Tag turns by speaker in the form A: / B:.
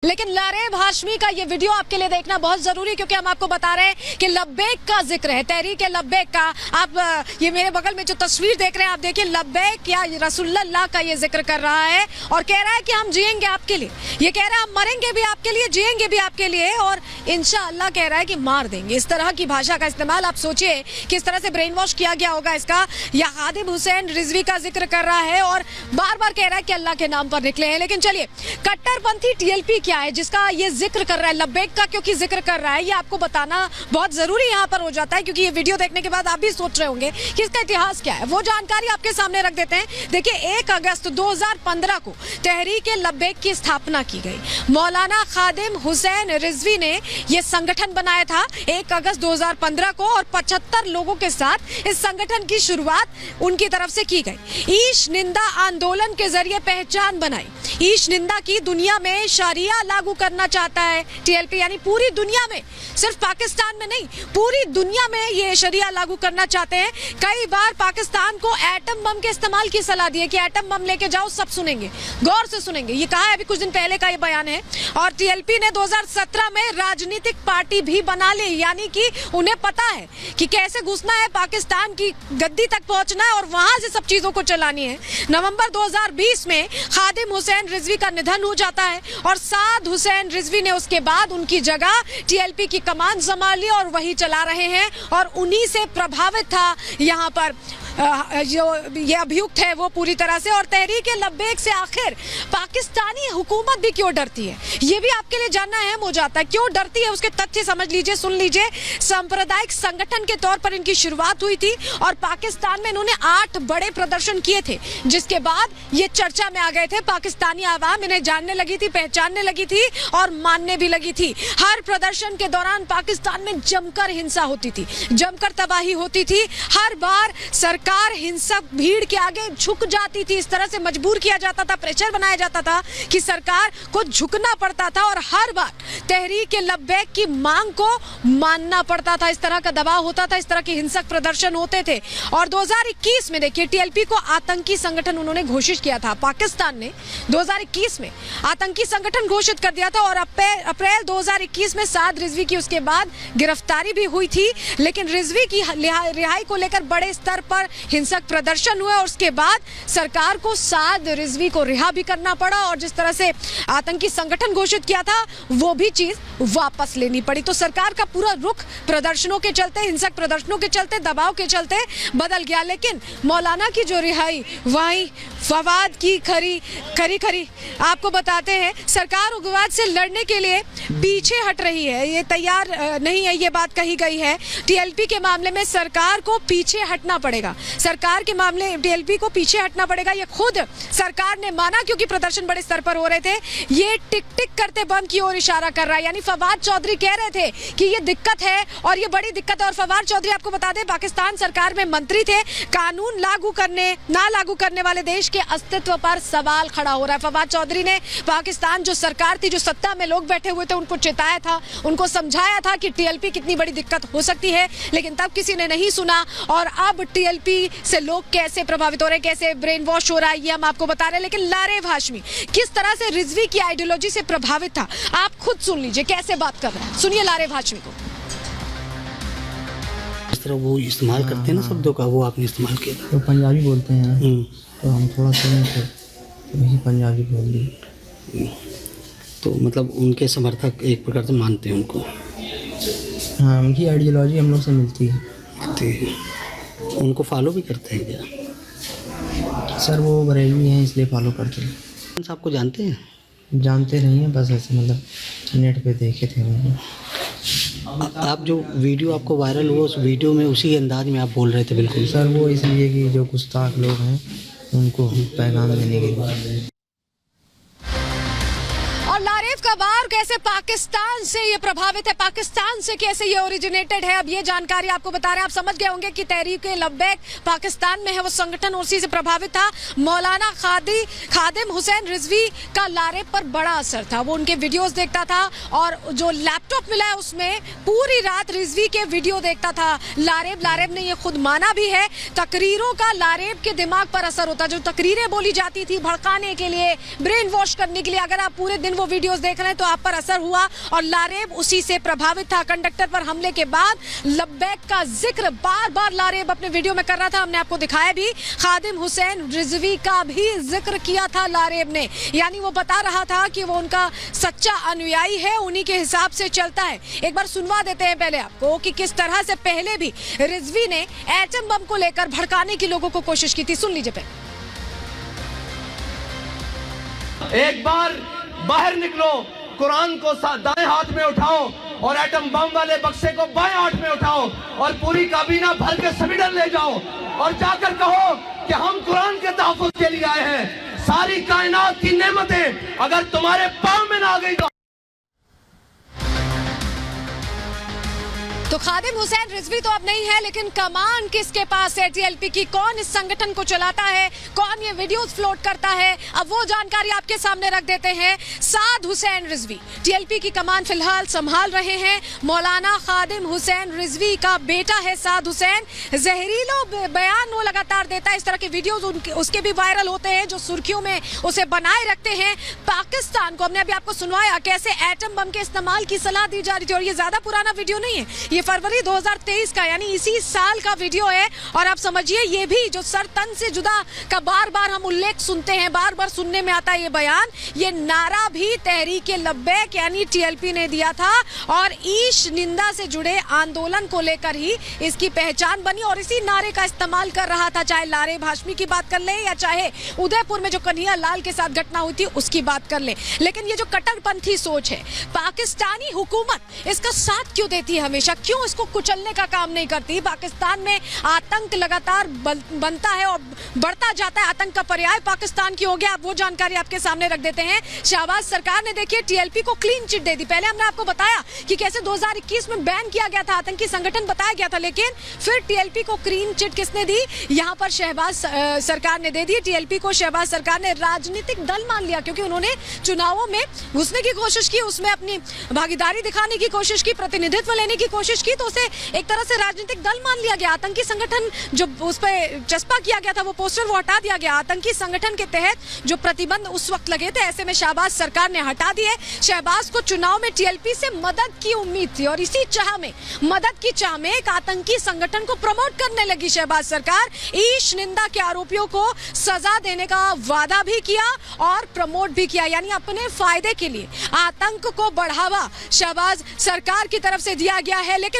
A: लेकिन लारेब हाशमी का ये वीडियो आपके लिए देखना बहुत जरूरी, क्योंकि हम आपको बता रहे हैं कि लब्बैक का जिक्र है, तहरीक लब्बैक का। आप ये मेरे बगल में जो तस्वीर देख रहे हैं, आप देखिए लब्बैक या रसूलुल्लाह का ये जिक्र कर रहा है और कह रहा है कि हम जिएंगे आपके लिए। ये कह रहा है हम मरेंगे भी आपके लिए, जिएंगे भी आपके लिए और इंशाअल्लाह कह रहा है कि मार देंगे। इस तरह की भाषा का इस्तेमाल, आप सोचिए किस तरह से ब्रेन वॉश किया गया होगा इसका। या खादिम हुसैन रिजवी का जिक्र कर रहा है और बार बार कह रहा है कि अल्लाह के नाम पर निकले हैं। लेकिन चलिए, कट्टरपंथी टीएलपी क्या है जिसका ये जिक्र कर रहा है, लब्बैक का क्योंकि जिक्र कर रहा है, ये आपको बताना बहुत जरूरी यहाँ पर हो जाता है, क्योंकि ये वीडियो देखने के बाद आप भी सोच रहे होंगे कि इसका इतिहास क्या है। वो जानकारी आपके सामने रख देते हैं। देखिए, 1 अगस्त 2015 को तहरीक लब्बैक की स्थापना की गई। मौलाना खादिम हुसैन रिजवी ने ये संगठन बनाया था 1 अगस्त 2015 को और 75 लोगों के साथ इस संगठन की शुरुआत उनकी तरफ से की गई। ईश निंदा आंदोलन के जरिए पहचान बनाई। ईश निंदा की दुनिया में शरिया लागू करना चाहता है टीएलपी, यानी पूरी दुनिया में, सिर्फ पाकिस्तान में नहीं, पूरी दुनिया में ये शरिया लागू करना चाहते हैं। कई बार पाकिस्तान को एटम बम के इस्तेमाल की सलाह दी है कि एटम बम लेके जाओ, सब सुनेंगे, गौर से सुनेंगे। ये कहा है, अभी कुछ दिन पहले का ये बयान है। और टीएलपी ने 2017 में राजनीतिक पार्टी भी बना ली, यानी कि उन्हें पता है कि कैसे घुसना है, पाकिस्तान की गद्दी तक पहुंचना है और वहां से सब चीजों को चलानी है। नवंबर 2020 में खादिम हुसैन रिजवी का निधन हो जाता है और साद हुसैन रिजवी ने उसके बाद उनकी जगह टीएलपी की कमान संभाल ली और वही चला रहे हैं। और उन्हीं से प्रभावित था यहाँ पर जो ये अभियुक्त है वो पूरी तरह से। और तहरीक लब्बैक से आखिर पाकिस्तानी हुकूमत भी क्यों डरती है, ये भी आपके लिए जानना अहम हो जाता है। क्यों डरती है, उसके तथ्य समझ लीजिए, सुन लीजिए। सांप्रदायिक संगठन के तौर पर इनकी शुरुआत हुई थी और पाकिस्तान में इन्होंने 8 बड़े प्रदर्शन किए थे, जिसके बाद ये चर्चा में आ गए थे। पाकिस्तानी आवाम इन्हें जानने लगी थी, पहचानने लगी थी और मानने भी लगी थी। हर प्रदर्शन के दौरान पाकिस्तान में जमकर हिंसा होती थी, जमकर तबाही होती थी। हर बार सरकार हिंसक भीड़ के आगे झुक जाती थी, इस तरह से मजबूर किया जाता था, प्रेशर बनाया जाता था कि सरकार को झुकना पड़ता था और हर बार तहरीक लब्बैक की मांग को मानना पड़ता था। इस तरह का दबाव होता था, इस तरह के हिंसक प्रदर्शन होते थे। और 2021 में देखिए, टीएलपी को आतंकी संगठन उन्होंने घोषित किया था। पाकिस्तान ने 2021 में आतंकी संगठन घोषित कर दिया था और अप्रैल 2021 में साद रिजवी की उसके बाद गिरफ्तारी भी हुई थी। लेकिन रिजवी की रिहाई को लेकर बड़े स्तर पर हिंसक प्रदर्शन हुए और उसके बाद सरकार को साद रिजवी को रिहा भी करना पड़ा और जिस तरह से आतंकी संगठन घोषित किया था वो भी चीज वापस लेनी पड़ी। तो सरकार का पूरा रुख प्रदर्शनों के चलते, हिंसक प्रदर्शनों के चलते, दबाव के चलते बदल गया। लेकिन मौलाना की जो रिहाई, वहीं फवाद की खरी आपको बताते हैं, सरकार उग्रवाद से लड़ने के लिए पीछे हट रही है, ये तैयार नहीं है, ये बात कही गई है। टीएलपी के मामले में सरकार को पीछे हटना पड़ेगा, सरकार के मामले टीएलपी को पीछे हटना पड़ेगा। ये खुद सरकार ने माना, क्योंकि प्रदर्शन बड़े स्तर पर हो रहे थे। ये टिक टिक करते बम की ओर इशारा कर रहा है, यानी फवाद चौधरी कह रहे थे कि ये दिक्कत है और ये बड़ी दिक्कत है। और फवाद चौधरी, आपको बता दें, पाकिस्तान सरकार में मंत्री थे। कानून ना लागू करने वाले देश के अस्तित्व पर सवाल खड़ा हो रहा है। फवाद चौधरी ने पाकिस्तान जो सरकार थी, जो सत्ता में लोग बैठे हुए थे, उनको चेताया था, उनको समझाया था कि टीएलपी कितनी बड़ी दिक्कत हो सकती है, लेकिन तब किसी ने नहीं सुना। और अब टीएलपी से लोग कैसे प्रभावित हो रहे हैं, कैसे ब्रेन वॉश हो रहा है, ये हम आपको बता रहे हैं। लेकिन लारेब हाशमी किस तरह से रिजवी की आइडियोलॉजी से प्रभावित था, आप खुद सुन लीजिए कैसे बात कर रहे हैं। सुनिए लारेब हाशमी को।
B: इस तरह वो इस्तेमाल करते हैं ना शब्दों का, वो आपने इस्तेमाल किया।
C: तो पंजाबी बोलते हैं तो हम थोड़ा सुने थे, तो वही पंजाबी बोल दी।
B: तो मतलब उनके समर्थक एक प्रकार से मानते हैं उनको।
C: हाँ, उनकी आइडियोलॉजी हम लोग से मिलती है।
B: उनको फॉलो भी करते हैं क्या?
C: सर वो बरेलवी हैं, इसलिए फॉलो करते हैं।
B: आपको जानते हैं?
C: जानते नहीं हैं, बस ऐसे मतलब नेट पे देखे थे उनको।
B: आप जो वीडियो आपको वायरल हुआ, उस वीडियो में उसी अंदाज में आप बोल रहे थे? बिल्कुल
C: सर, वो इसलिए कि जो गुस्ताख लोग हैं उनको पैगाम देने के लिए।
A: और लारेब का बार कैसे पाकिस्तान से ये प्रभावित है, पाकिस्तान से कैसे ये ओरिजिनेटेड है, अब ये जानकारी आपको बता रहे हैं। आप समझ गए होंगे कि तहरीक लब्बैक पाकिस्तान में है, वो संगठन उसी से प्रभावित था। मौलाना खादिम हुसैन रिजवी का लारेब पर बड़ा असर था। वो उनके वीडियोस देखता था और जो लैपटॉप मिला है उसमें पूरी रात रिजवी के वीडियो देखता था। लारेब ने ये खुद माना भी है। तकरीरों का लारेब के दिमाग पर असर होता, जो तकरीरें बोली जाती थी भड़काने के लिए, ब्रेन वॉश करने के लिए, अगर आप पूरे दिन वो वीडियोस वीडियोस देख रहे हैं तो आप पर असर हुआ और लारेब उसी से प्रभावित था। कंडक्टर पर हमले के बाद लब्बैक का जिक्र बार बार लारेब अपने वीडियो में कर रहा था, हमने आपको दिखाया भी। खादिम हुसैन रिजवी का भी जिक्र किया था लारेब ने, यानी वो बता रहा था कि वो उनका सच्चा अनुयायी है, उन्हीं के हिसाब से चलता है। एक बार सुनवा देते हैं पहले आपको कि किस तरह से पहले भी रिजवी ने एटम बम को लेकर भड़काने की लोगों को कोशिश की थी। सुन लीजिए पहले।
D: एक बार बाहर निकलो, कुरान को दाएं हाथ में उठाओ और एटम बम वाले बक्से को बाएं हाथ में उठाओ और पूरी काबीना भर के स्वीडन ले जाओ और जाकर कहो कि हम कुरान के तहफ़्फ़ुज़ के लिए आए हैं। सारी कायनात की नेमतें अगर तुम्हारे पांव में ना आ गई
A: तो खादिम हुसैन रिजवी तो अब नहीं है, लेकिन कमान किसके पास है टीएलपी की? कौन इस संगठन को चलाता है? कौन ये वीडियोस फ्लोट करता है? अब वो जानकारी आपके सामने रख देते हैं। साद हुसैन रिजवी टीएलपी की कमान फिलहाल संभाल रहे हैं। मौलाना खादिम हुसैन रिजवी का बेटा है साद हुसैन। जहरीलो बयान वो लगातार देता है, इस तरह के वीडियोस उसके भी वायरल होते हैं जो सुर्खियों में उसे बनाए रखते हैं। पाकिस्तान को हमने अभी आपको सुनवाया कैसे एटम बम के इस्तेमाल की सलाह दी जा रही थी, और ये ज्यादा पुराना वीडियो नहीं है, ये फरवरी 2023 का यानी इसी साल का वीडियो है। और आप समझिए ये भी जो सर तन से जुदा का बार बार हम उल्लेख सुनते हैं, बार बार सुनने में आता है ये बयान, ये नारा भी तहरीक लब्बैक यानी टीएलपी ने दिया था और ईश निंदा से जुड़े आंदोलन को लेकर ही इसकी पहचान बनी और इसी नारे का इस्तेमाल कर रहा था। चाहे लारेब हाशमी की बात कर ले या चाहे उदयपुर में जो कन्हैया लाल के साथ घटना हुई थी उसकी बात कर ले, लेकिन ये जो कट्टरपंथी सोच है पाकिस्तानी हुकूमत इसका साथ क्यों देती है हमेशा? क्यों इसको कुचलने का काम नहीं करती? पाकिस्तान में आतंक लगातार बनता है और बढ़ता जाता है। आतंक का पर्याय पाकिस्तान की हो गया। अब वो जानकारी आपके सामने रख देते हैं। शहबाज सरकार ने देखिए टीएलपी को क्लीन चिट दे दी। पहले हमने आपको बताया कि कैसे 2021 में बैन किया गया था, आतंकी संगठन बताया गया था, लेकिन फिर टीएलपी को क्लीन चिट किसने दी? यहाँ पर शहबाज सरकार ने दे दी। टीएलपी को शहबाज सरकार ने राजनीतिक दल मान लिया क्योंकि उन्होंने चुनावों में घुसने की कोशिश की, उसमें अपनी भागीदारी दिखाने की कोशिश की, प्रतिनिधित्व लेने की कोशिश की, तो उसे एक तरह से राजनीतिक दल मान लिया गया। आतंकी संगठन जो उस पर चस्पा किया गया था वो पोस्टर वो हटा दिया गया। आतंकी संगठन के तहत जो प्रतिबंध उस वक्त लगे थे ऐसे में शहबाज सरकार ने हटा दिए। शहबाज को चुनाव में टीएलपी से मदद की उम्मीद थी और इसी चाह में, मदद की चाह में एक आतंकी संगठन को प्रमोट करने लगी शहबाज सरकार। ईश निंदा के आरोपियों को सजा देने का वादा भी किया और प्रमोट भी किया, यानी अपने फायदे के लिए आतंक को बढ़ावा शहबाज सरकार की तरफ से दिया गया है। लेकिन